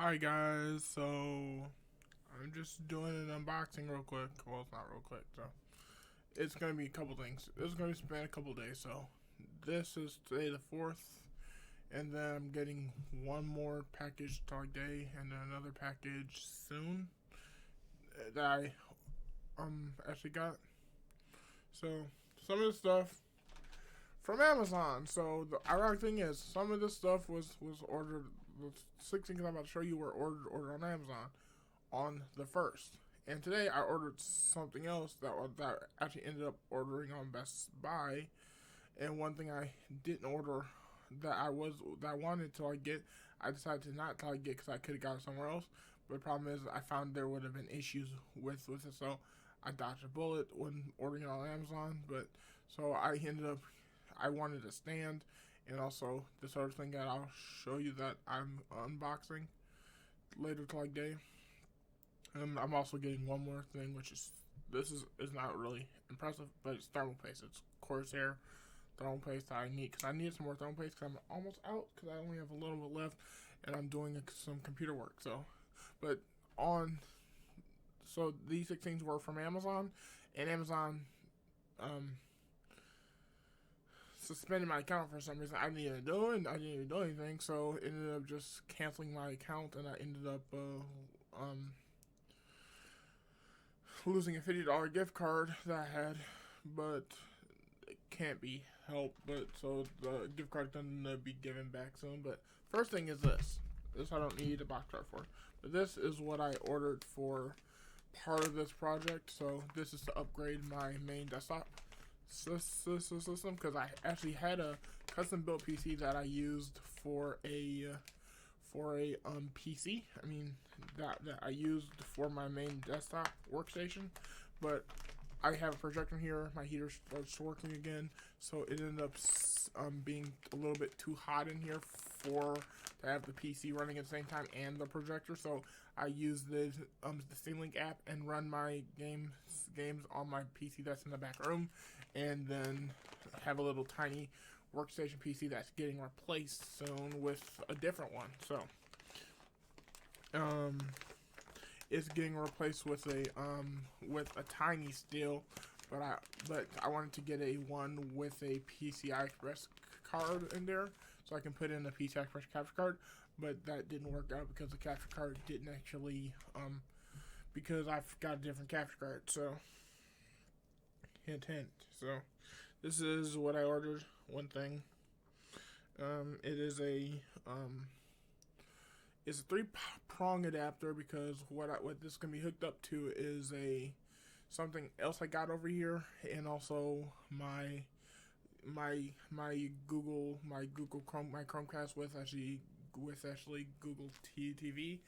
Hi guys, so I'm just doing an unboxing real quick. Well, it's not real quick, so it's gonna be a couple things. It's gonna span a couple days. So this is today the 4th, and then I'm getting one more package today, and then another package soon that I actually got. So some of the stuff from Amazon. So the ironic thing is, some of this stuff was ordered. The 6 things I'm about to show you were ordered on Amazon on the 1st. And today I ordered something else that actually ended up ordering on Best Buy. And one thing I didn't order that I wanted till I get, I decided to not till I get because I could have got it somewhere else. But the problem is I found there would have been issues with it, so I dodged a bullet when ordering it on Amazon. But so I wanted a stand, and also this other thing that I'll show you that I'm unboxing later today. I'm also getting one more thing, which is this is not really impressive, but it's thermal paste. It's Corsair thermal paste that I need because I need some more thermal paste because I'm almost out because I only have a little bit left, and I'm doing some computer work. But on so these 6 things were from Amazon, and Amazon suspended my account for some reason. I didn't even do anything, so it ended up just canceling my account, and I ended up losing a $50 gift card that I had, but it can't be helped. But so the gift card gonna be given back soon. But first thing is this. This I don't need a box art for, but this is what I ordered for part of this project. So this is to upgrade my main desktop system because I actually had a custom built PC that I used for a PC. I mean that I used for my main desktop workstation, but I have a projector here. My heater starts working again, so it ended up being a little bit too hot in here to have the PC running at the same time and the projector. So I use the Steam Link app and run my games on my PC that's in the back room, and then have a little tiny workstation PC that's getting replaced soon with a different one. So it's getting replaced with a tiny still, but I wanted to get a one with a PCI Express card in there, so I can put in a PCI Express capture card. But that didn't work out because the capture card didn't actually because I've got a different capture card. So hint hint. So this is what I ordered. One thing. It is it's a 3-prong adapter because what this can be hooked up to is something else I got over here, and also my Chromecast with Google TV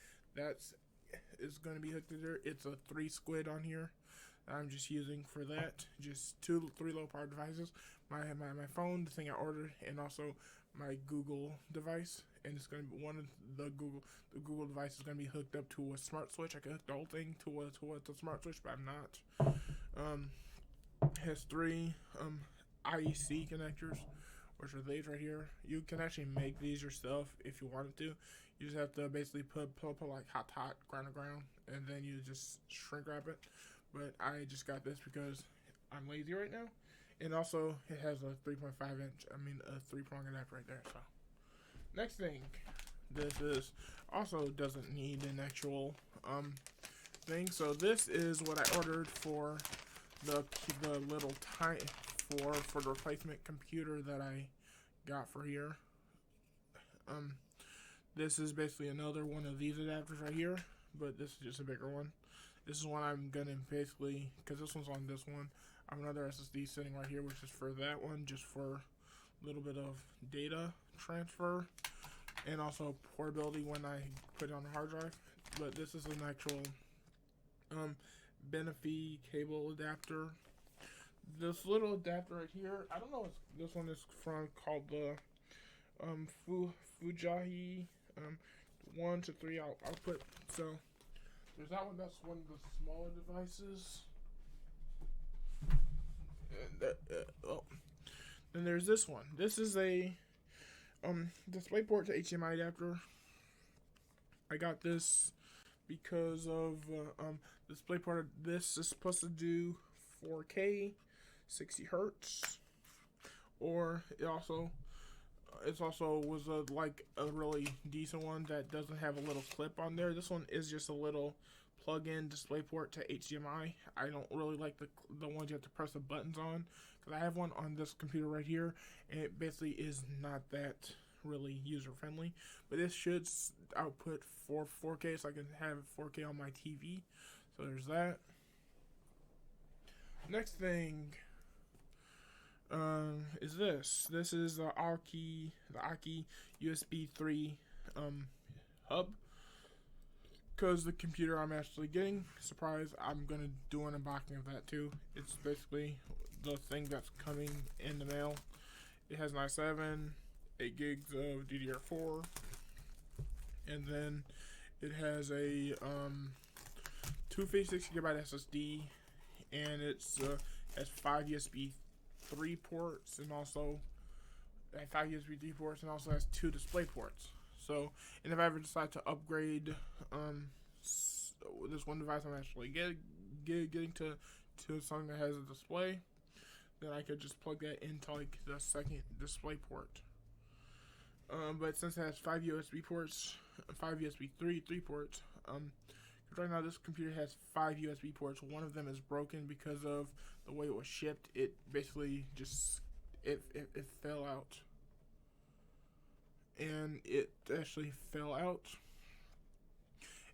is going to be hooked to there. It's a 3 squid on here. I'm just using for that. Just 3 low power devices. My phone, the thing I ordered, and also my Google device. And it's going to be one of the Google device is going to be hooked up to a smart switch. I could hook the whole thing to a smart switch, but I'm not. It has 3 IEC connectors, which are these right here. You can actually make these yourself if you wanted to. You just have to basically put like hot, ground, and then you just shrink wrap it. But I just got this because I'm lazy right now. And also, it has a 3-prong adapter right there. So, next thing, this is also doesn't need an actual thing. So this is what I ordered for the little tiny for the replacement computer that I got for here. This is basically another one of these adapters right here, but this is just a bigger one. This is one I'm gonna basically, because this one's on this one, I have another SSD sitting right here, which is for that one, just for a little bit of data transfer and also portability when I put it on the hard drive. But this is an actual Benefi cable adapter. This little adapter right here, I don't know what this one is from, called the Fujahi 1 to 3 output. So there's that one. That's one of the smaller devices. And then there's this one. This is a DisplayPort to HDMI adapter. I got this because of the display port. This is supposed to do 4K, 60 hertz, or it also was like a really decent one that doesn't have a little clip on there. This one is just a little plug-in DisplayPort to HDMI. I don't really like the ones you have to press the buttons on, because I have one on this computer right here, and it basically is not that really user-friendly. But this should output 4K, so I can have 4K on my TV. So there's that. Next thing is this. This is the Aki USB 3 hub. Because the computer I'm actually getting, surprise, I'm going to do an unboxing of that too. It's basically the thing that's coming in the mail. It has an i7, 8 gigs of DDR4, and then it has a 256 gigabyte SSD, and it's has 5 USB 3 ports, and also 5 USB 3 ports, and also has 2 display ports. So, and if I ever decide to upgrade this one device I'm actually getting to something that has a display, then I could just plug that into like the second display port. But since it has 5 USB ports, 5 USB 3 ports, right now this computer has 5 USB ports. One of them is broken because of the way it was shipped. It basically just it fell out. And it actually fell out,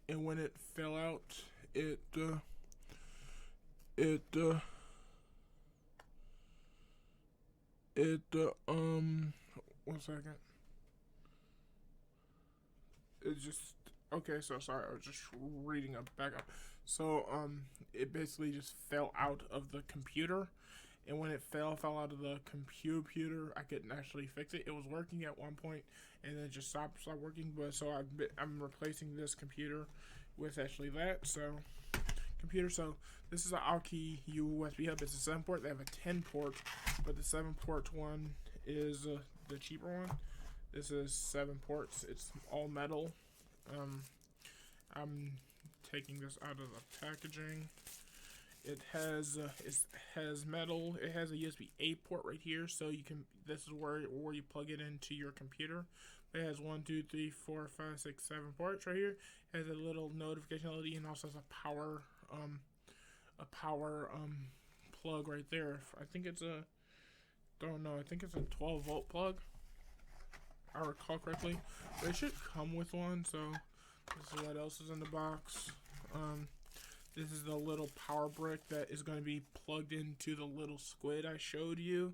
and when it fell out, it 1 second. It just okay. So sorry, I was just reading a backup. So it basically just fell out of the computer. And when it fell out of the computer, I couldn't actually fix it. It was working at one point, and then it just stopped working. But so I'm replacing this computer with actually that. So this is an Aki USB hub. It's a 7-port. They have a 10-port, but the 7-port one is the cheaper one. This is 7 ports. It's all metal. I'm taking this out of the packaging. It has metal. It has a USB-A port right here, so you can. This is where you plug it into your computer. It has 1, 2, 3, 4, 5, 6, 7 ports right here. It has a little notification LED, and also has a power plug right there. I think it's a don't know. I think it's a 12-volt plug. I recall correctly, but it should come with one. So this is what else is in the box. This is the little power brick that is going to be plugged into the little squid I showed you.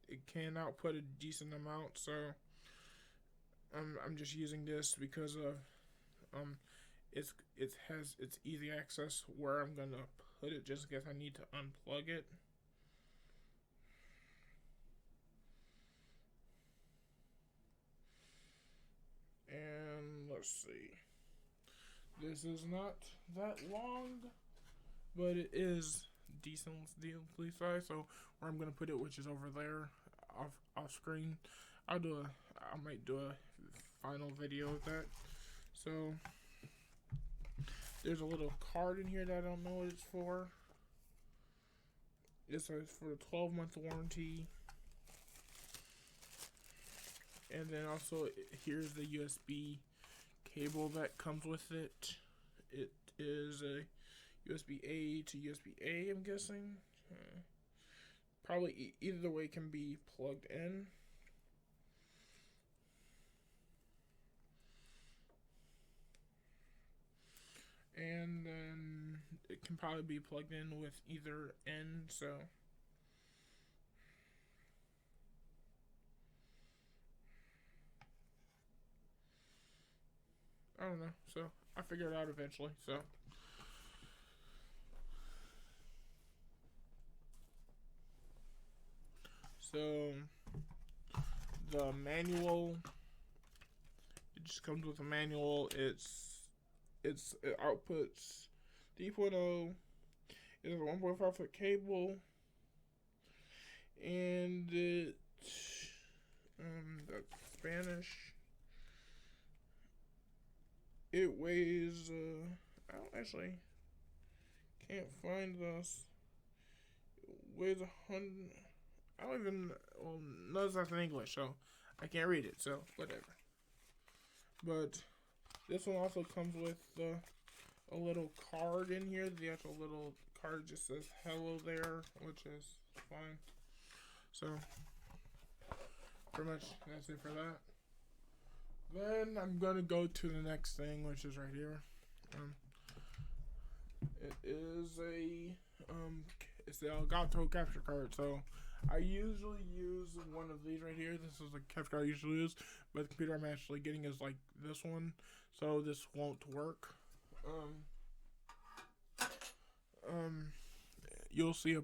It can output a decent amount, so I'm just using this because of it has easy access where I'm gonna put it, just in case I need to unplug it. And let's see. This is not that long, but it is decently sized. So where I'm gonna put it, which is over there, off screen. I might do a final video of that. So there's a little card in here that I don't know what it's for. It says for the 12-month warranty. And then also here's the USB cable that comes with it. It is a USB-A to USB-A, I'm guessing. Probably either way can be plugged in. And then it can probably be plugged in with either end, so I don't know. So I figured it out eventually. So the manual, it just comes with a manual. It outputs 3.0. It has a 1.5 foot cable, and that's Spanish. It weighs, I don't actually, can't find this. It weighs 100, I don't even, well, none of that's in English, so I can't read it, so whatever. But this one also comes with a little card in here. The actual little card just says hello there, which is fine. So, pretty much that's it for that. Then I'm gonna go to the next thing, which is right here. It is it's the Elgato capture card. So I usually use one of these right here. This is the capture card I usually use, but the computer I'm actually getting is like this one, so this won't work. You'll see a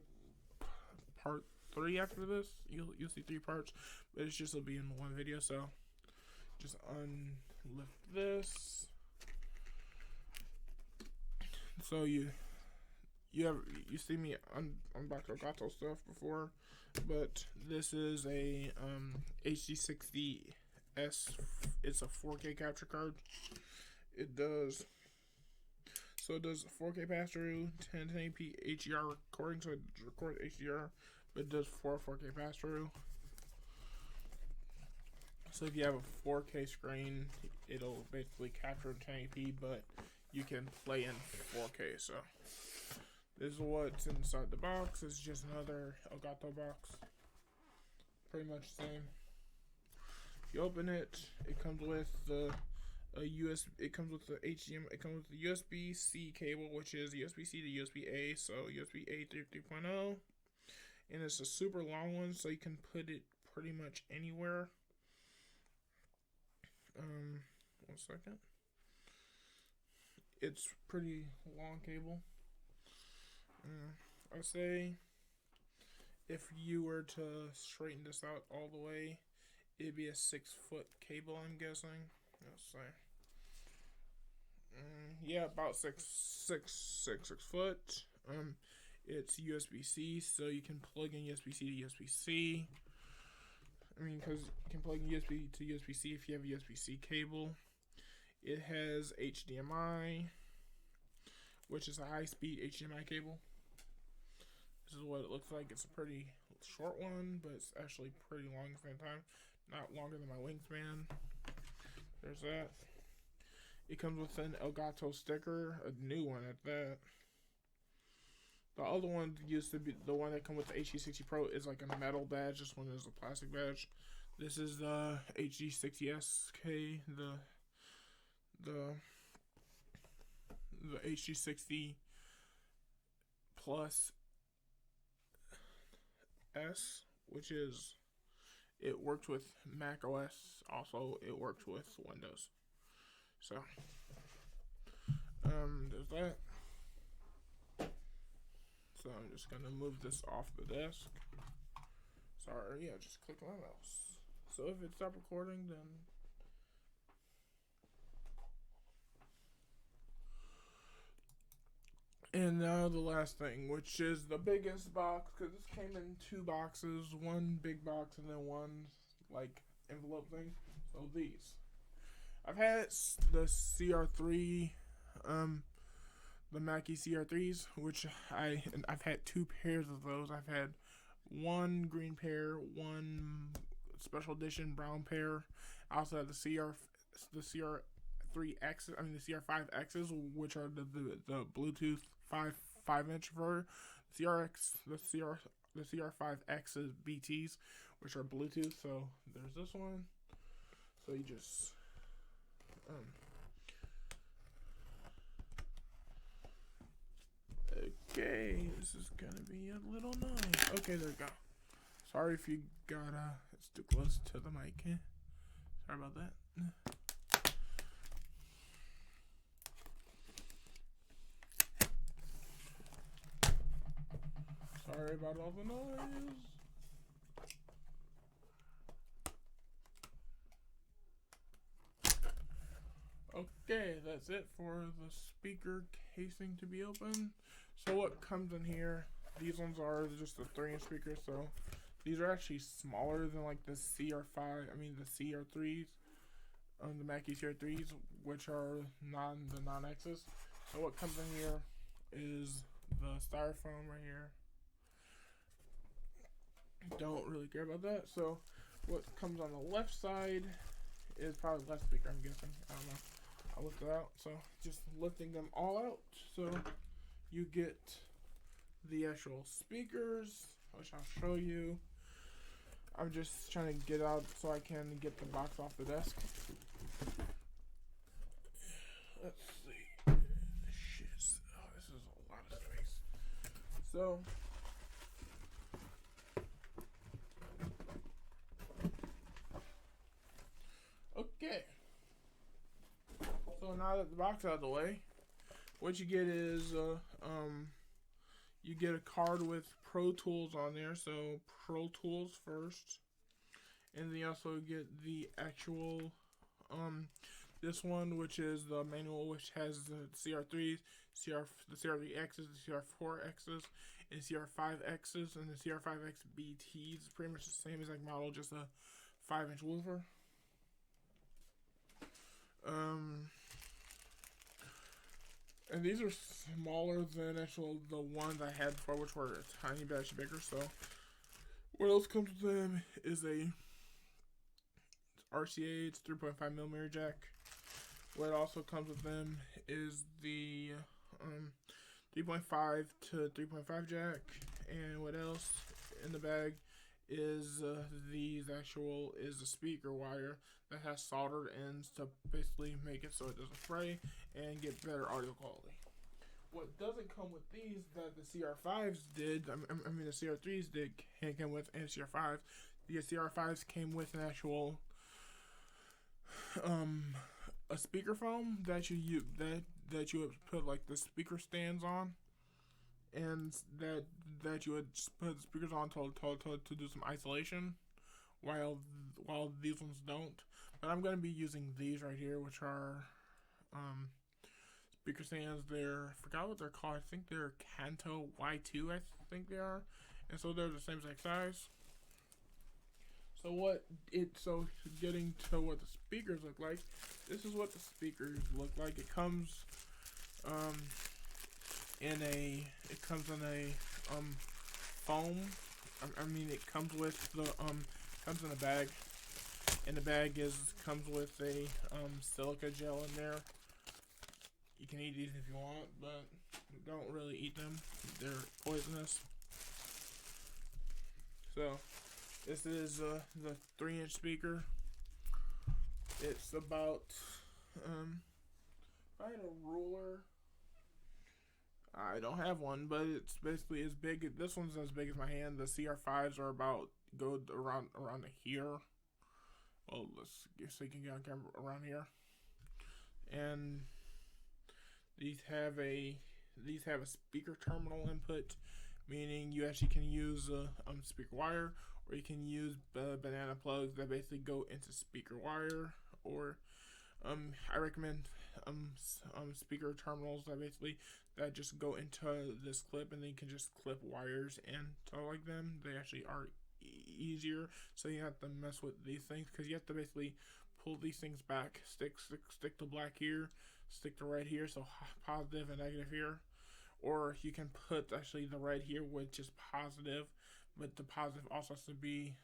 part 3 after this. You'll see 3 parts, but it's just will be in one video. So just unlift this. So you see me unbox Elgato stuff before, but this is a HD60S. It's a 4K capture card. It does 4K pass through, 1080p HDR recording, so it records HDR, but it does 4K pass through. So if you have a 4K screen, it'll basically capture in 1080p, but you can play in 4K. So this is what's inside the box. It's just another Elgato box, pretty much the same. If you open it, it comes with the USB. It comes with the HDMI. It comes with the USB-C cable, which is USB-C to USB-A. So USB-A 3.0, and it's a super long one, so you can put it pretty much anywhere. 1 second. It's pretty long cable. I say if you were to straighten this out all the way, it'd be a 6-foot cable, I'm guessing. Let's say. Yeah, about 6 foot. It's USB-C, so you can plug in USB-C to USB-C. I mean, because you can plug in USB to USB-C if you have a USB-C cable. It has HDMI, which is a high-speed HDMI cable. This is what it looks like. It's a pretty short one, but it's actually pretty long at the same time. Not longer than my wingspan. There's that. It comes with an Elgato sticker, a new one at that. The other one used to be the one that comes with the HD60 Pro is like a metal badge. This one is a plastic badge. This is the HD60SK, the HD60 Plus S, which is, it works with Mac OS. Also, it works with Windows. So, there's that. So I'm just gonna move this off the desk. Sorry, yeah, just click my mouse. So if it stopped recording, then and now the last thing, which is the biggest box, because this came in 2 boxes, one big box and then one like envelope thing. So these, I've had the CR3, the Mackie CR3s, which I've had 2 pairs of those. I've had one green pair, one special edition brown pair. I also have the CR3X, I mean the CR5Xs, which are the Bluetooth 5-inch version. The CR5X BTs, which are Bluetooth. So there's this one. So you just okay, this is gonna be a little nice. Okay, there we go. Sorry if you got it's too close to the mic. Sorry about that. Sorry about all the noise. Okay, that's it for the speaker casing to be open. So what comes in here, these ones are just a 3-inch speaker, so these are actually smaller than like the CR3s. the Mackie CR3s, which are the non-X's. So what comes in here is the styrofoam right here. Don't really care about that. So what comes on the left side is probably less speaker, I'm guessing. I don't know. I'll lift it out. So just lifting them all out. So you get the actual speakers, which I'll show you. I'm just trying to get out so I can get the box off the desk. Let's see. Shit. Oh, this is a lot of space. So okay. So now that the box is out of the way, what you get is you get a card with Pro Tools on there. So Pro Tools first, and then you also get the actual this one, which is the manual, which has the CR3s, the CR3Xs, the CR4Xs, and CR5Xs, and the CR5X BTs. It's pretty much the same exact model, just a 5-inch woofer. And these are smaller than the ones I had before, which were a tiny bit bigger. So what else comes with them is a RCA, it's 3.5mm jack. What also comes with them is the 3.5 to 3.5 jack. And what else in the bag is the speaker wire that has soldered ends to basically make it so it doesn't fray and get better audio quality. What doesn't come with these that the CR5s did, I mean the CR3s did, came with, and CR5s. The CR5s came with an actual a speaker foam that you would put like the speaker stands on, and that you would put speakers on to do some isolation, while these ones don't. But I'm going to be using these right here, which are speaker stands. I forgot what they're called. I think they're Kanto Y2, I think they are. And so they're the same exact size. So getting to what the speakers look like, this is what the speakers look like. It comes in a foam. I mean, it comes with comes in a bag, and the bag comes with a silica gel in there. You can eat these if you want, but don't really eat them. They're poisonous. So this is the 3-inch speaker. It's about if I had a ruler, I don't have one, but it's basically as big. This one's as big as my hand. The CR5s are about go around here. Well, let's see so you can get on camera around here. And these have a speaker terminal input, meaning you actually can use a speaker wire, or you can use banana plugs that basically go into speaker wire, or I recommend speaker terminals that just go into this clip, and then you can just clip wires and stuff like them. They actually are easier, so you have to mess with these things because you have to basically pull these things back, stick the black here, stick the red here, so positive and negative here. Or you can put actually the red here, which is positive, but the positive also has to be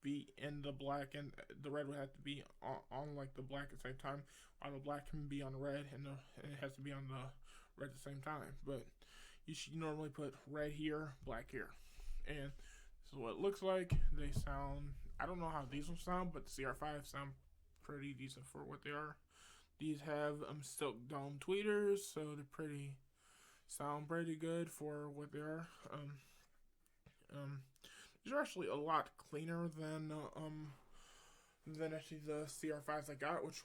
in the black, and the red would have to be on like the black at the same time, while the black can be on the red, and it has to be on the red at the same time. But you should normally put red here, black here, and this is what it looks like. They sound, I don't know how these will sound, but the CR5 sound pretty decent for what they are. These have silk dome tweeters, so they sound pretty good for what they are. These are actually a lot cleaner than actually the CR5s I got, which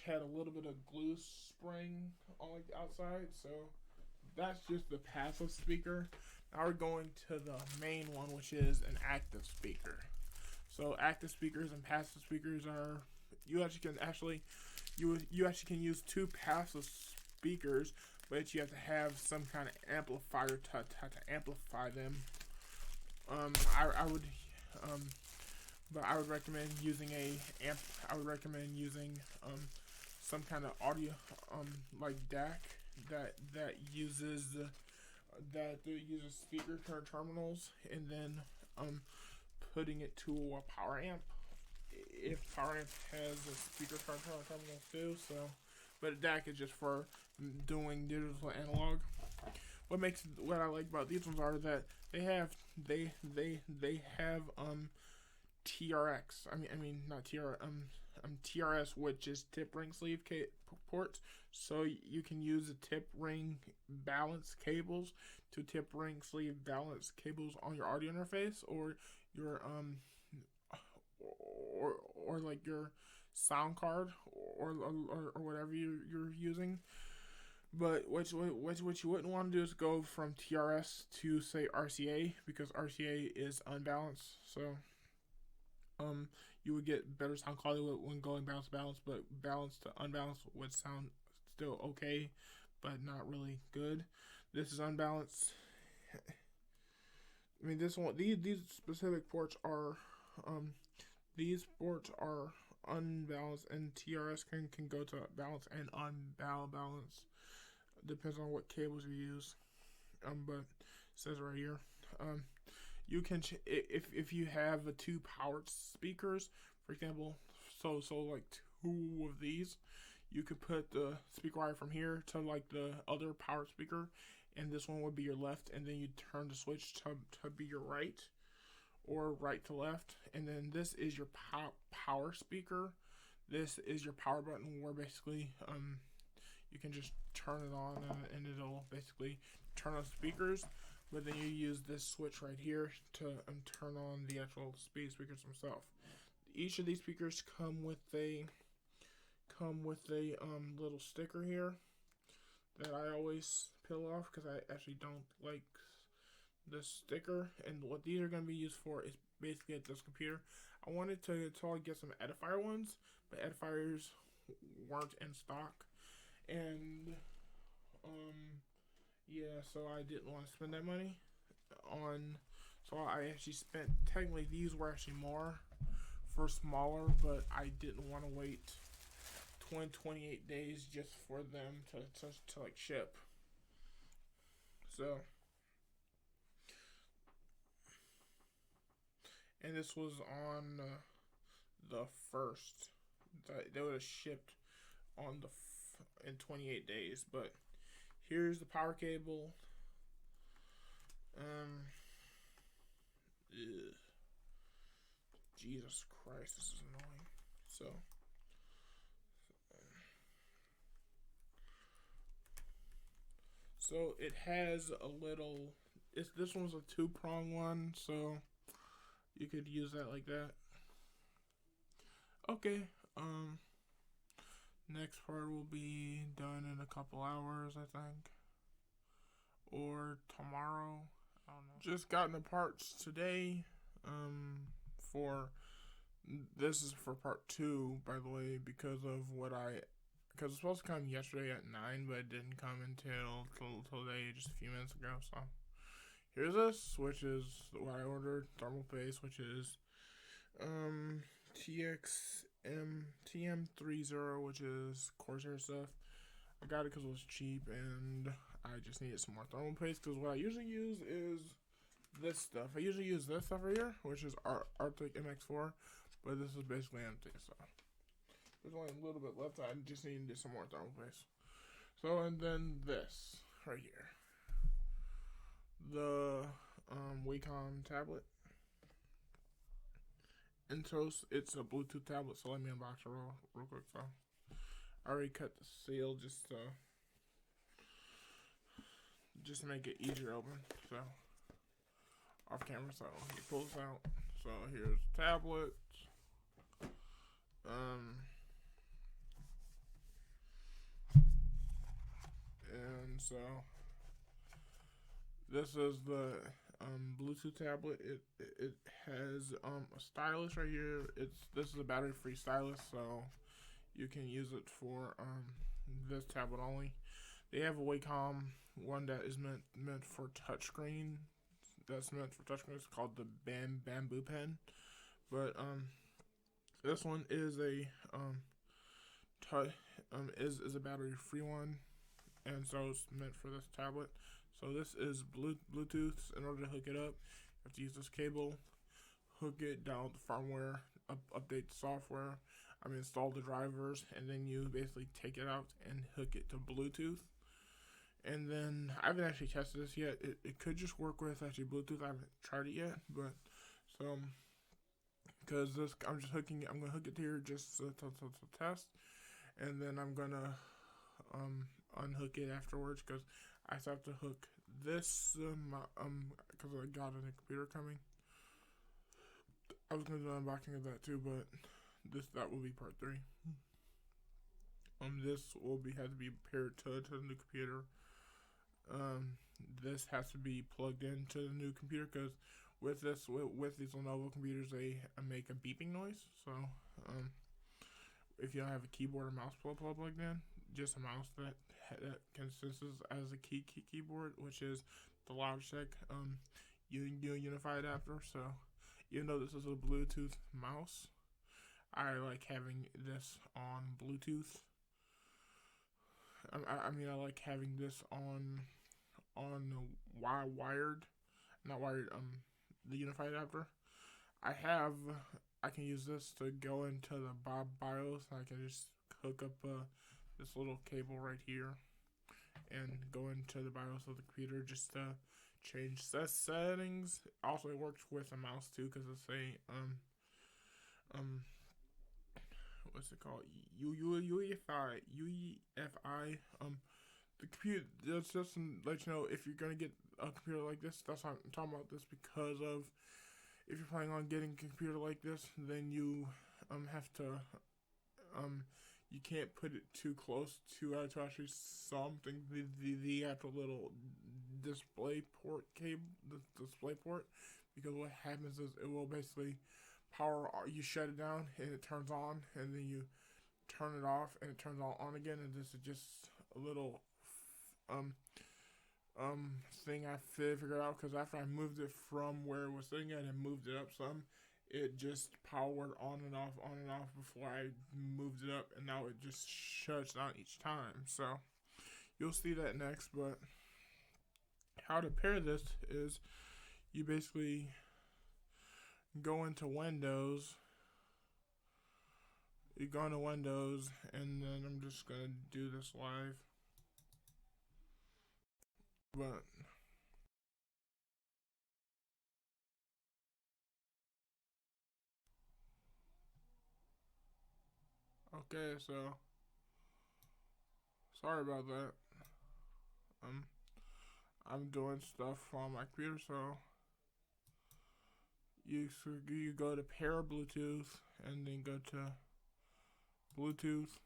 had a little bit of glue spraying on like the outside. So that's just the passive speaker. Now we're going to the main one, which is an active speaker. So active speakers and passive speakers are, you actually can use two passive speakers, but you have to have some kind of amplifier to amplify them. I would but I would recommend using a amp. I would recommend using some kind of audio like DAC that uses speaker terminals, and then putting it to a power amp. If power amp has a speaker terminal too, so but DAC is just for doing digital analog. What I like about these ones are that they have TRX. I mean not TRS, which is tip ring sleeve ports. So you can use the tip ring balance cables to tip ring sleeve balance cables on your audio interface, or your or like your sound card, or whatever you're using. But what you wouldn't want to do is go from TRS to, say, RCA, because RCA is unbalanced. So you would get better sound quality when going balance to balance, but balance to unbalanced would sound still okay, but not really good. This is unbalanced. I mean, this one, these specific ports are unbalanced, and TRS can go to balance and unbalanced. Depends on what cables you use. But it says right here. You can if you have two powered speakers, for example, so like two of these, you could put the speaker wire from here to like the other powered speaker, and this one would be your left, and then you turn the switch to be your right, or right to left, and then this is your power speaker. This is your power button, where basically you can just turn it on and it'll basically turn on speakers. But then you use this switch right here to turn on the actual speakers themselves. Each of these speakers come with a little sticker here that I always peel off because I actually don't like the sticker. And what these are going to be used for is basically at this computer. I wanted to get some edifier ones, but edifiers weren't in stock, and yeah, so I didn't want to spend that money on. So I actually spent, technically these were actually more for smaller, but I didn't want to wait 28 days just for them to like ship. So, and this was on the 1st. They would have shipped on in 28 days, but here's the power cable. Jesus Christ, this is annoying. So it has a little. This one's a 2-prong one, so you could use that like that. Okay. Next part will be done in a couple hours, I think, or tomorrow. I don't know. Just gotten the parts today. This is for part 2, by the way, because it's supposed to come yesterday at 9, but it didn't come until today, just a few minutes ago. So here's this, which is what I ordered, thermal paste, which is TM30, which is Corsair stuff. I got it because it was cheap, and I just needed some more thermal paste, because what I usually use is this stuff. I usually use this stuff right here, which is Arctic MX4, but this is basically empty, so there's only a little bit left. I just need to do some more thermal paste. So, and then this right here, the Wacom tablet. And so it's a Bluetooth tablet, so let me unbox it real quick. So I already cut the seal just to make it easier to open. So off camera, so you pull this out. So here's the tablet. And so this is the Bluetooth tablet. It has a stylus right here. This is a battery-free stylus, so you can use it for this tablet only. They have a Wacom one that is meant for touchscreen. That's meant for touchscreen. It's called the Bamboo Pen But this one is a t- is a battery free one, and so it's meant for this tablet. So this is Bluetooth. In order to hook it up, you have to use this cable, hook it, download the firmware, update the software, install the drivers, and then you basically take it out and hook it to Bluetooth. And then I haven't actually tested this yet. It could just work with actually Bluetooth. I haven't tried it yet, but so because this I'm gonna hook it here just to test, and then I'm gonna unhook it afterwards because I still have to hook this because I got a new computer coming. I was gonna do an unboxing of that too, but that will be part 3. This will have to be paired to the new computer. This has to be plugged into the new computer because with these Lenovo computers, they make a beeping noise. So if you don't have a keyboard or mouse plugged in, just a mouse that consists as a keyboard, which is the Logitech Unify adapter. So even though this is a Bluetooth mouse, I like having this on Bluetooth. I like having this on wired, not wired. The Unify adapter. I can use this to go into the BIOS. I can just hook up this little cable right here and go into the BIOS of the computer just to change settings. Also, it works with a mouse too because it's a what's it called? UEFI. The computer. Just to let you know, if you're gonna get a computer like this, that's why I'm talking about this, because of if you're planning on getting a computer like this, then you have to you can't put it too close to actually something the actual little display port cable, the display port, because what happens is it will basically power. You shut it down and it turns on, and then you turn it off and it turns on again, and this is just a little thing I figured out because after I moved it from where it was sitting at and moved it up some, it just powered on and off before I moved it up, and now it just shuts down each time. So you'll see that next. But how to pair this is you basically go into Windows. You go into Windows, and then I'm just gonna do this live. But okay, so sorry about that. I'm doing stuff on my computer, so you go to pair Bluetooth and then go to Bluetooth.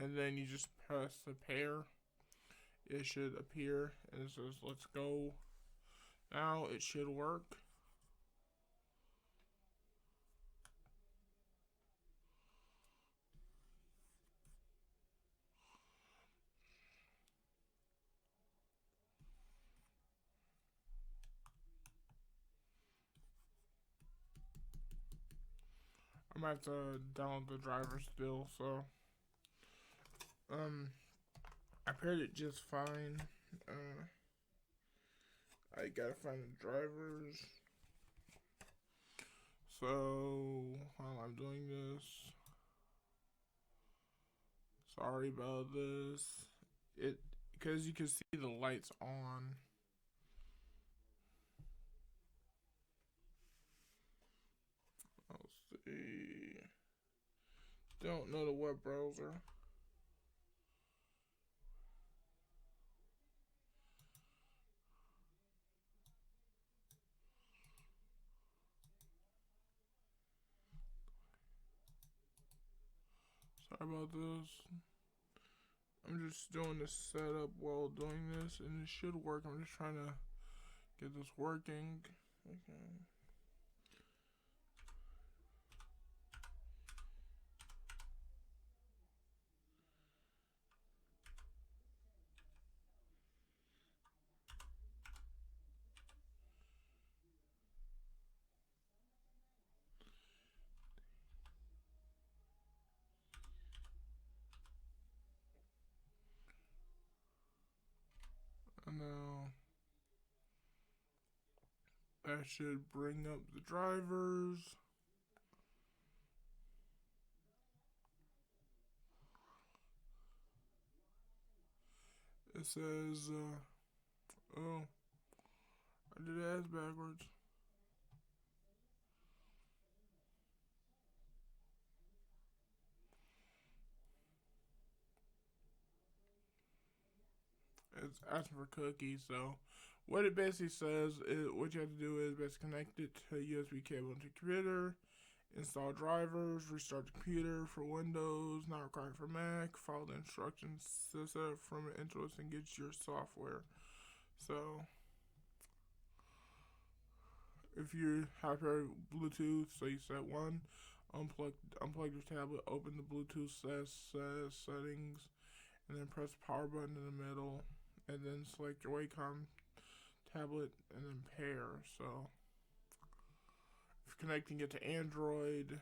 And then you just press the pair. It should appear and it says let's go. Now it should work. I might have to download the driver still, so I paired it just fine. I gotta find the drivers. So while I'm doing this, sorry about this. Because you can see the lights on. Let's see. Don't know the web browser. Sorry about this. I'm just doing the setup while doing this, and it should work. I'm just trying to get this working. Okay. now that should bring up the drivers. It says, oh, I did ass backwards. It's asking for cookies, so what it basically says is what you have to do is basically connect it to a USB cable into your computer, install drivers, restart the computer for Windows, not required for Mac, follow the instructions set up from it into it and get your software. So if you have your Bluetooth, so you set one, unplug your tablet, open the Bluetooth settings, and then press the power button in the middle, and then select your Wacom tablet, and then pair. So if you're connecting it to Android,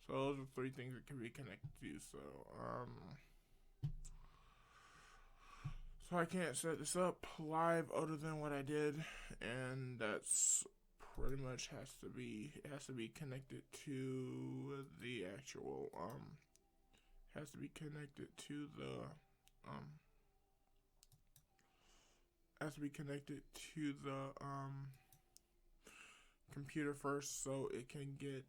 so those are three things it can be connected to. So I can't set this up live other than what I did, and that's pretty much has to be connected to the actual has to be connected to the computer first, so it can get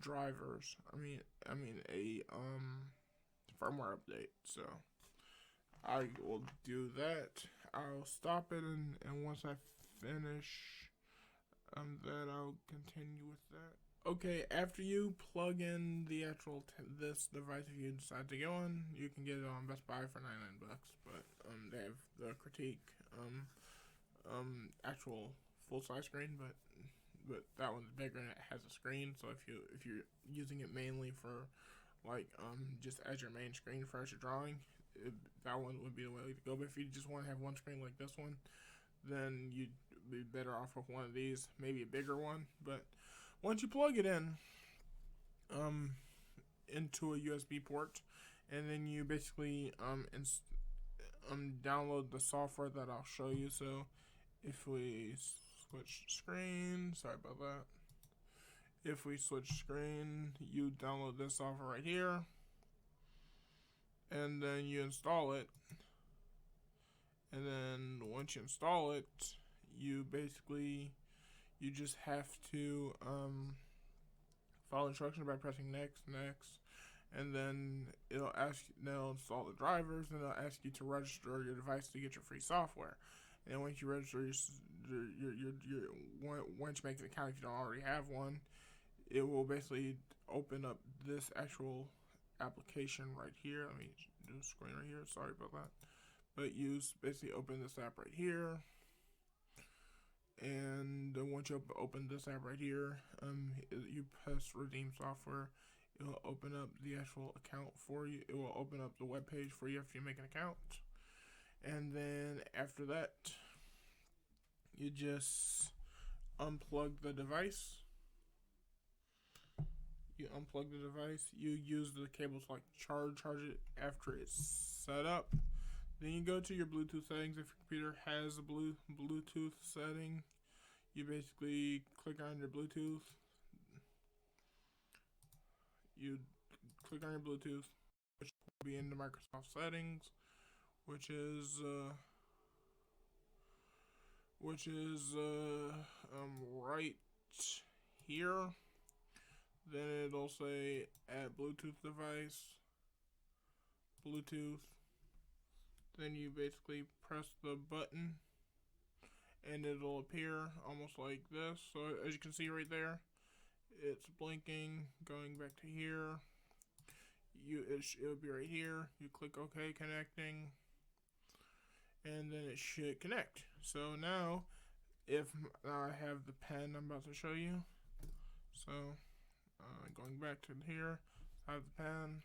drivers. I mean a firmware update. So I will do that. I'll stop it, and once I finish that, I'll continue with that. Okay, after you plug in the actual this device, if you decide to go on, you can get it on Best Buy for $99. But they have the Critique actual full size screen, but that one's bigger and it has a screen. So if you're using it mainly for like just as your main screen for your drawing, that one would be the way to go. But if you just want to have one screen like this one, then you'd be better off with one of these, maybe a bigger one. But once you plug it in into a USB port, and then you basically download the software that I'll show you. So if we switch screen, sorry about that. If we switch screen, you download this software right here, and then you install it. And then once you install it, you just have to follow instructions by pressing next, and then it'll install the drivers, and it'll ask you to register your device to get your free software. And once you register once you make an account, if you don't already have one, it will basically open up this actual application right here. Let me do the screen right here. Sorry about that. But you basically open this app right here, and once you open this app right here, you press redeem software. It will open up the actual account for you. It will open up the web page for you after you make an account, and then after that, you just unplug the device. You unplug the device. You use the cable to like charge it after it's set up. Then you go to your Bluetooth settings. If your computer has a Bluetooth setting, you basically click on your Bluetooth. You click on your Bluetooth, which will be in the Microsoft settings, which is right here. Then it'll say add Bluetooth device, Bluetooth. Then you basically press the button, and it'll appear almost like this. So as you can see right there, it's blinking, going back to here. It'll be right here. You click OK, connecting, and then it should connect. So now, if I have the pen I'm about to show you, so going back to here, I have the pen,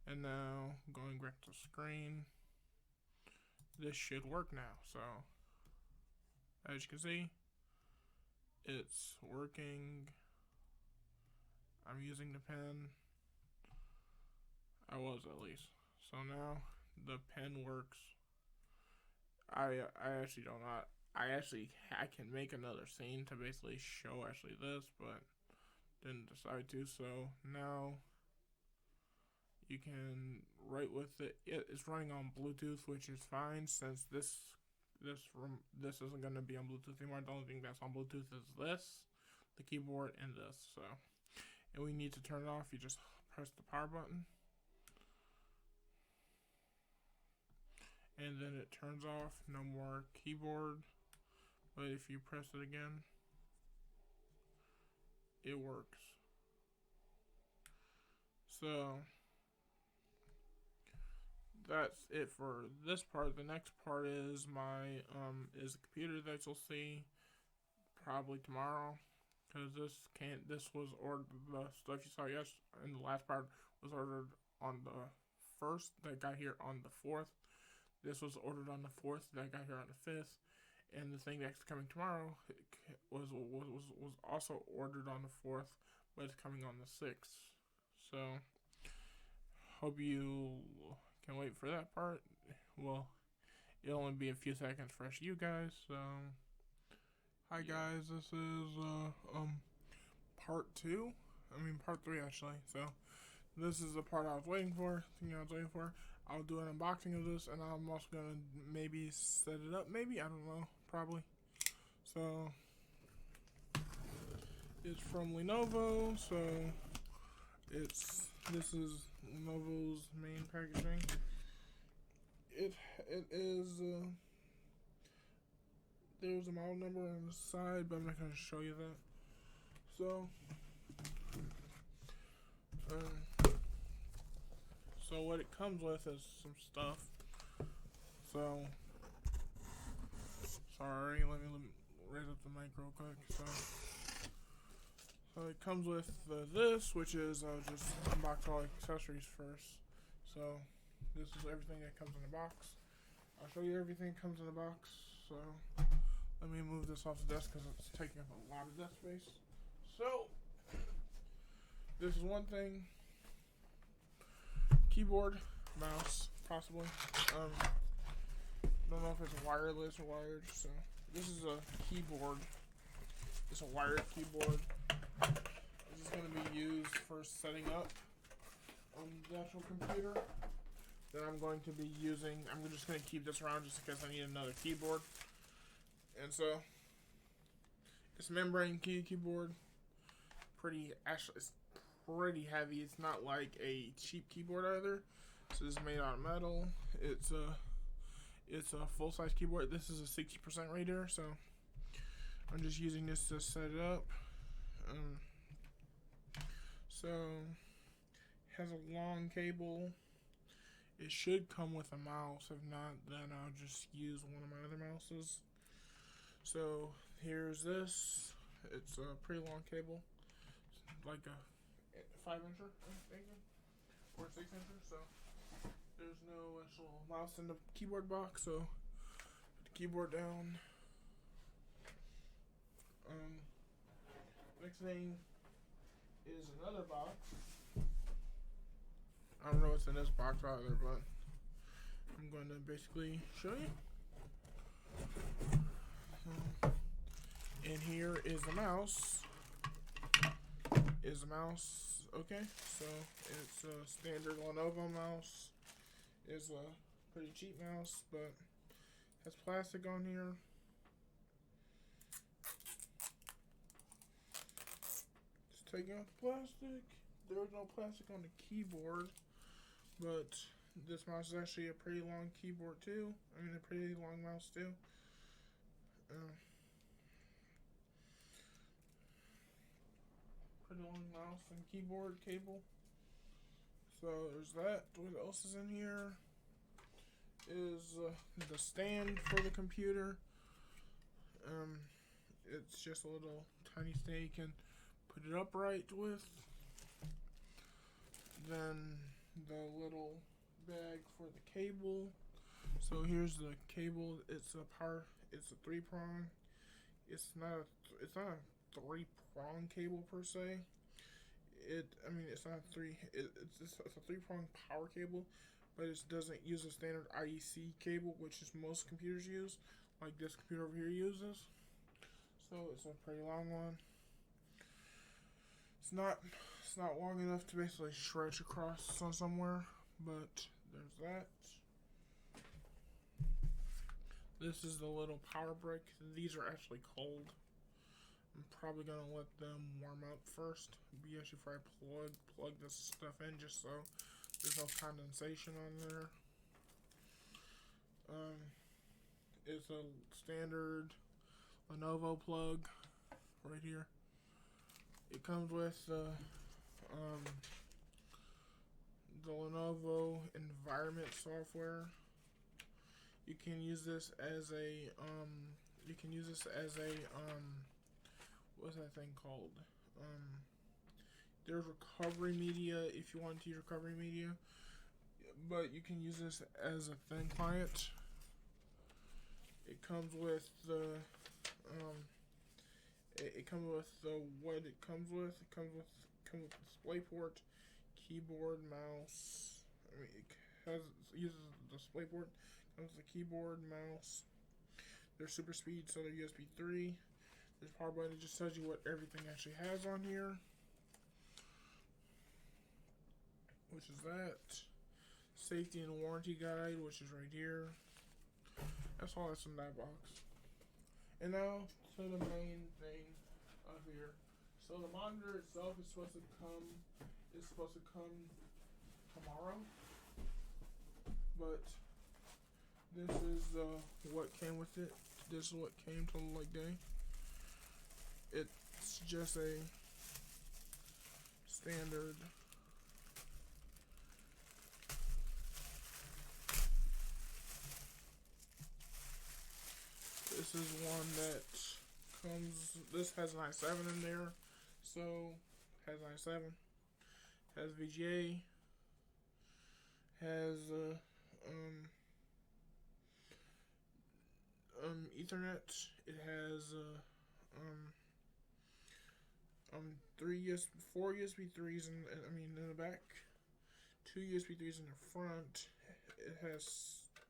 and now going back to screen. This should work now. So as you can see, it's working. I'm using the pen. I was, at least. So now the pen works. I actually don't know. I can make another scene to basically show actually this, but didn't decide to. So now you can write with it. It's running on Bluetooth, which is fine since this isn't gonna be on Bluetooth anymore. The only thing that's on Bluetooth is this, the keyboard, and this. So, and we need to turn it off. You just press the power button, and then it turns off. No more keyboard. But if you press it again, it works. So that's it for this part. The next part is my is the computer that you'll see probably tomorrow, because this was ordered. The stuff you saw in the last part was ordered on the 1st, that got here on the 4th. This was ordered on the 4th, that got here on the 5th. And the thing that's coming tomorrow was also ordered on the 4th, but it's coming on the 6th. So hope you can wait for that part. Well, it'll only be a few seconds for you guys. So hi guys, this is part 2. Part 3 actually. So this is the part I was waiting for. I'll do an unboxing of this, and I'm also gonna maybe set it up. Maybe, I don't know. Probably. So it's from Lenovo. So this is Lenovo's main packaging. It is. There's a model number on the side, but I'm not gonna show you that. So. So what it comes with is some stuff. So, sorry, let me raise up the mic real quick. So it comes with this, which is I'll just unbox all accessories first. So this is everything that comes in the box. I'll show you everything that comes in the box. So let me move this off the desk because it's taking up a lot of desk space. So this is one thing. Keyboard, mouse, possibly. Don't know if it's wireless or wired. So this is a keyboard. It's a wired keyboard. This is going to be used for setting up the actual computer. Then I'm going to be using. I'm just going to keep this around just in case I need another keyboard. And so it's a membrane keyboard. It's pretty heavy. It's not like a cheap keyboard either. So this is made out of metal. It's a full-size keyboard. This is a 60% rated, so I'm just using this to set it up. So it has a long cable. It should come with a mouse. If not, then I'll just use one of my other mouses. So here's this. It's a pretty long cable, like a 5-incher, or 6-incher. So there's no actual mouse in the keyboard box. So put the keyboard down. Next thing is another box. I don't know what's in this box either, but I'm going to basically show you. And here is the mouse. Okay, so it's a standard Lenovo mouse. It's a pretty cheap mouse, but has plastic on here. Just taking out the plastic. There was no plastic on the keyboard, but this mouse is actually a pretty long keyboard too. A pretty long mouse too. Pretty long mouse and keyboard cable. So there's that. What else is in here? Is the stand for the computer. It's just a little tiny stand you can put it upright with. Then the little bag for the cable. So here's the cable. It's a 3-prong. It's not a 3-prong cable per se. It's not it's a 3-prong power cable, but it doesn't use a standard IEC cable, which is most computers use, like this computer over here uses. So it's a pretty long one. It's not long enough to basically stretch across on somewhere, but there's that. This is the little power brick. These are actually cold. I'm probably gonna let them warm up first, especially before I plug this stuff in, just so there's no condensation on there. It's a standard Lenovo plug right here. It comes with the Lenovo environment software. You can use this as a what's that thing called? There's recovery media if you want to use recovery media, but you can use this as a thin client. It comes with the it comes with what it comes with. It comes with DisplayPort, keyboard, mouse. I mean, it uses the DisplayPort. Comes with the keyboard, mouse. They're super speed, so they're USB 3. There's power button. It just tells you what everything actually has on here, which is that. Safety and warranty guide, which is right here. That's all that's in that box. And now to the main thing up here. So the monitor itself is supposed to come tomorrow, but this is what came with it. This is what came to like day. It's just a standard this is one that comes, this has an i7 in there, so has i7, has VGA, has Ethernet. It has 4 USB 3s in the back, 2 USB 3s in the front. It has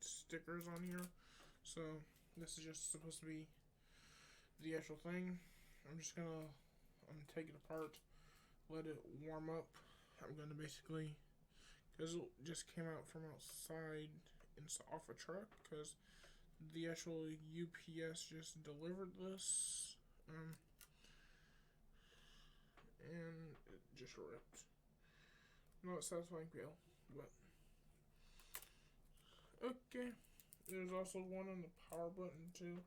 stickers on here, so this is just supposed to be the actual thing. I'm just gonna take it apart, let it warm up. I'm gonna basically, because it just came out from outside and off a truck, because the actual UPS just delivered this, and it just ripped. Not satisfying feel, but okay. There's also one on the power button too.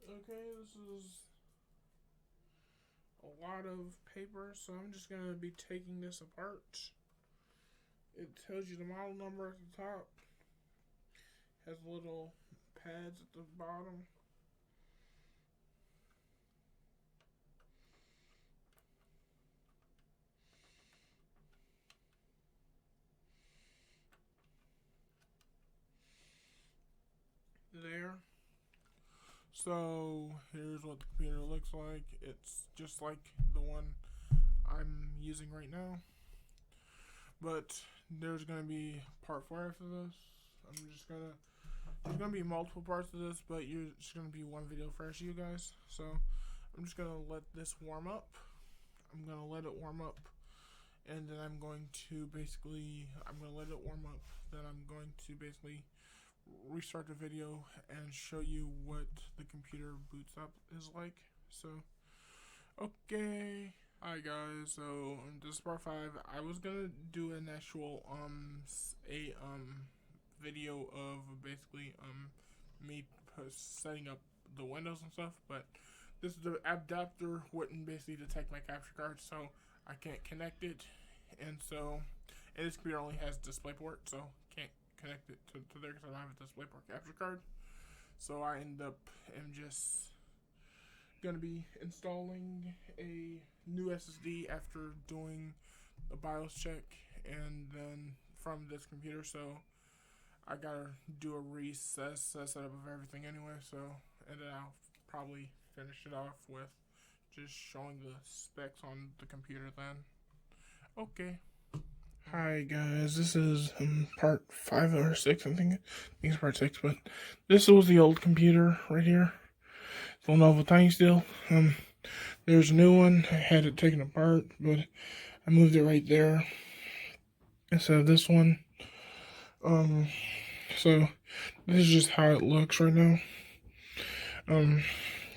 Okay, this is a lot of paper, so I'm just going to be taking this apart. It tells you the model number at the top. Has little pads at the bottom. There. So here's what the computer looks like. It's just like the one I'm using right now, but there's gonna be part 4 after this. There's gonna be multiple parts of this, but it's gonna be one video for you guys. So I'm just gonna let this warm up. I'm gonna let it warm up, and then I'm going to basically restart the video and show you what the computer boots up is like. So okay, alright guys, so this is part 5. I was gonna do an actual video of basically me setting up the windows and stuff, but the adapter wouldn't basically detect my capture card, so I can't connect it, and this computer only has DisplayPort, so can't connect it to there because I don't have a DisplayPort capture card. So I am just gonna be installing a new SSD after doing a BIOS check, and then from this computer, so I gotta do a setup of everything anyway. So, and then I'll probably finish it off with just showing the specs on the computer then. Okay. Hi guys, this is part 5 or 6, I think it's part 6, but this was the old computer right here. It's a Lenovo Tiny Steel. There's a new one. I had it taken apart, but I moved it right there instead of this one. So this is just how it looks right now.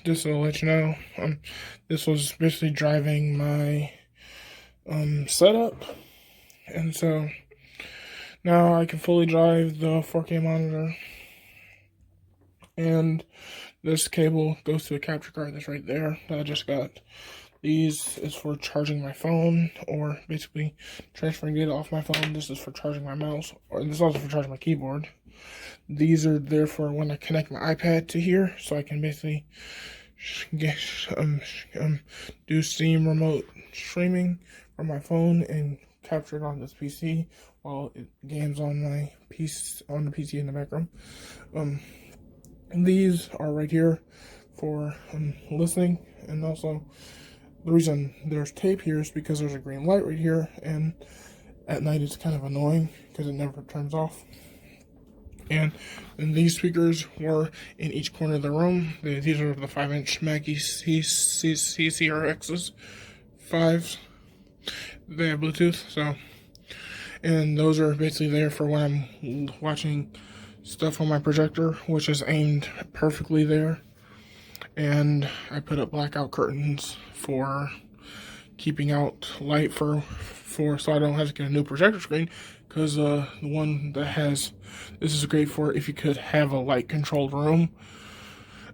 Just to let you know, this was basically driving my setup, and so now I can fully drive the 4K monitor, and this cable goes to a capture card that's right there that I just got. These is for charging my phone, or basically transferring data off my phone. This is for charging my mouse, or this is also for charging my keyboard. These are there for when I connect my iPad to here, so I can basically do Steam remote streaming from my phone and capture it on this PC while it games on my on the PC in the background. These are right here for listening, and also the reason there's tape here is because there's a green light right here, and at night it's kind of annoying because it never turns off. And these speakers were in each corner of the room. These are the 5-inch Mackie CCRXs, 5s. They have Bluetooth, so, and those are basically there for when I'm watching stuff on my projector, which is aimed perfectly there. And I put up blackout curtains for keeping out light so I don't have to get a new projector screen, because the one that has this is great for if you could have a light controlled room.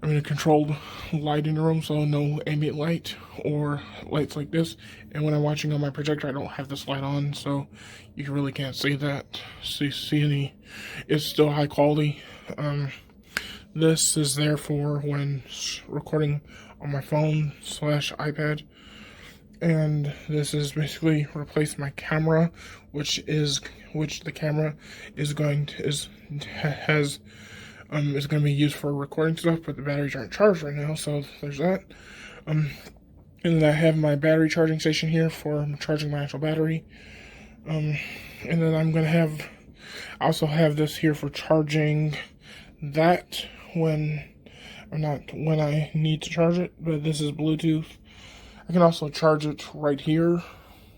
I mean, a controlled light in the room, so no ambient light or lights like this. And when I'm watching on my projector, I don't have this light on, so you really can't see that. See any? It's still high quality. This is there for when recording on my phone / iPad. And this is basically replace my camera, which the camera is going to is going to be used for recording stuff, but the batteries aren't charged right now, so there's that. And then I have my battery charging station here for charging my actual battery. And then I also have this here for charging that when I need to charge it, but this is Bluetooth. I can also charge it right here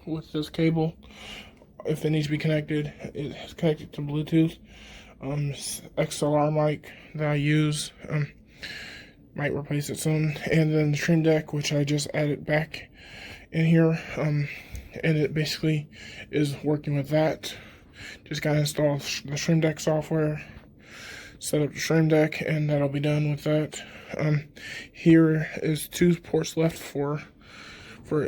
with this cable if it needs to be connected. It's connected to Bluetooth. XLR mic that I use might replace it soon, and then the Stream Deck, which I just added back in here, and it basically is working with that. Just gotta install the Stream Deck software, set up the Stream Deck, and that'll be done with that. Here is 2 ports left for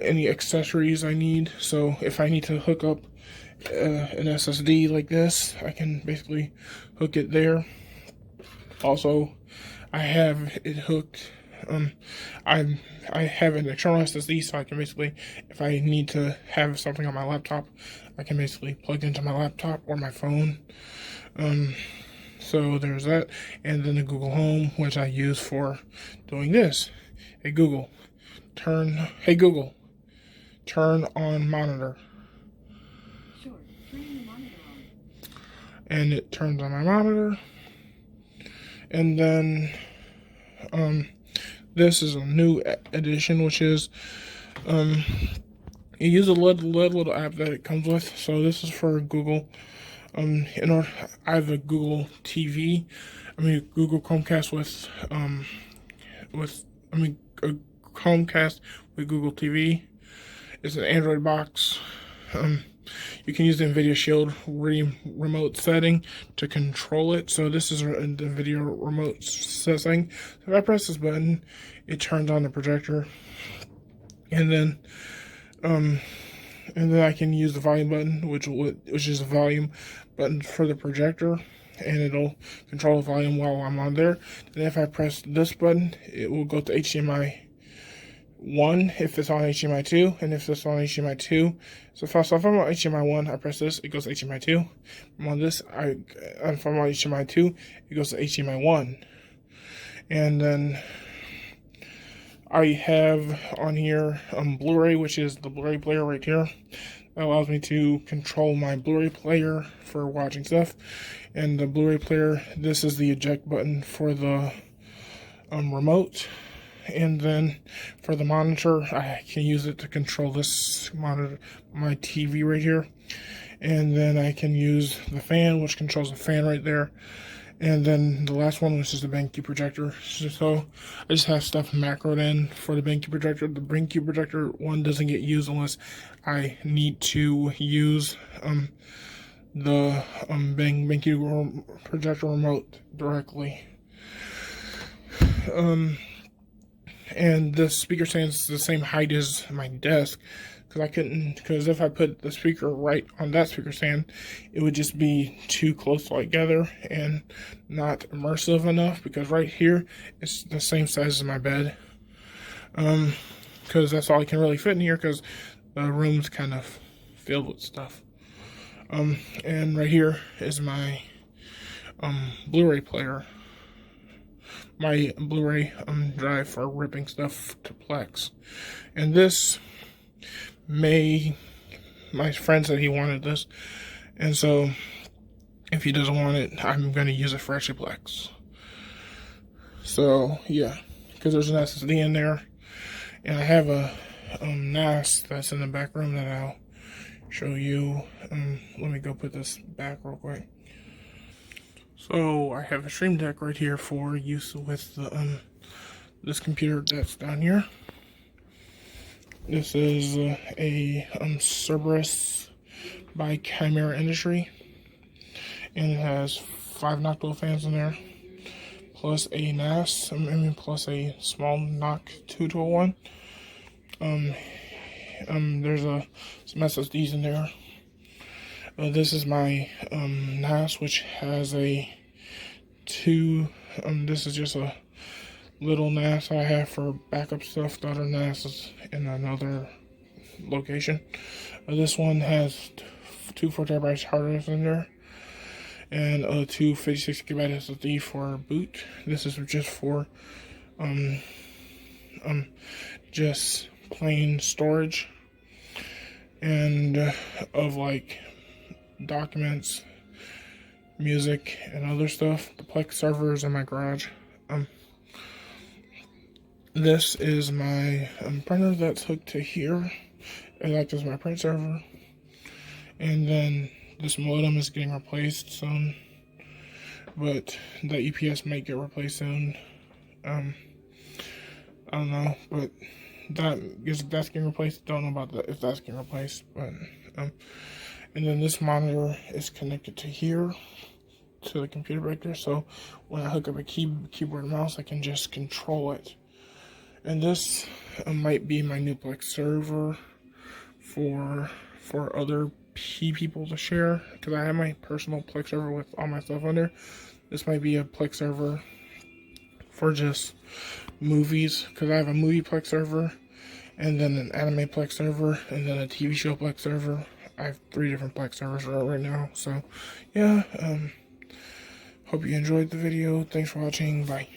any accessories I need. So if I need to hook up an SSD like this, I can basically hook it there. Also, I have it hooked. I have an external SSD, so I can basically, if I need to have something on my laptop, I can basically plug it into my laptop or my phone. So there's that, and then the Google Home, which I use for doing this. Hey Google, turn on monitor. Sure, turn the monitor on. And it turns on my monitor. And then this is a new edition, which is you use a little app that it comes with. So this is for Google. I have a Google TV. Google Chromecast a Chromecast with Google TV. It's an Android box. You can use the NVIDIA Shield remote setting to control it. So this is the NVIDIA remote setting. So if I press this button, it turns on the projector, and then I can use the volume button, which is a volume button for the projector, and it'll control the volume while I'm on there. And if I press this button, it will go to HDMI 1 if it's on HDMI 2, and if it's on HDMI 2, so if I'm on HDMI 1, I press this, it goes to HDMI 2. I'm on this, if I'm on HDMI 2, it goes to HDMI 1. And then I have on here Blu-ray, which is the Blu-ray player right here. That allows me to control my Blu-ray player for watching stuff. And the Blu-ray player, this is the eject button for the remote. And then for the monitor, I can use it to control this monitor, my TV right here. And then I can use the fan, which controls the fan right there. And then the last one, which is the BenQ projector. So I just have stuff macroed in for the BenQ projector. The BenQ projector one doesn't get used unless I need to use the BenQ projector remote directly. And the speaker stand's the same height as my desk, because if I put the speaker right on that speaker stand, it would just be too close together and not immersive enough, because right here it's the same size as my bed, because that's all I can really fit in here, because the room's kind of filled with stuff. And right here is my Blu-ray player, my Blu-ray drive for ripping stuff to Plex. And this my friend said he wanted this, and so if he doesn't want it, I'm going to use it for actually Plex. So yeah, because there's an SSD in there, and I have a NAS that's in the back room that I'll show you. Let me go put this back real quick. So I have a Stream Deck right here for use with the this computer that's down here. This is a Cerberus by Chimera Industry, and it has 5 Noctua fans in there, plus a NAS, plus a small NOC 221. There's some SSDs in there. This is my NAS, which has a this is just a little NAS I have for backup stuff. The other NAS is in another location. This one has 2 4TB hard drives in there, and 2 56GB SSD for boot. This is just for just plain storage, and of like documents, music, and other stuff. The Plex server is in my garage. This is my printer that's hooked to here. It acts as my print server. And then this modem is getting replaced soon, but the UPS might get replaced soon. I don't know, but that's getting replaced. Don't know about that, if that's getting replaced, but and then this monitor is connected to here, to the computer right there. So when I hook up a keyboard and mouse, I can just control it. And this might be my new Plex server for other people to share, because I have my personal Plex server with all my stuff on there. This might be a Plex server for just movies, because I have a movie Plex server, and then an anime Plex server, and then a TV show Plex server. I have 3 different Plex servers right now. So yeah, hope you enjoyed the video. Thanks for watching. Bye.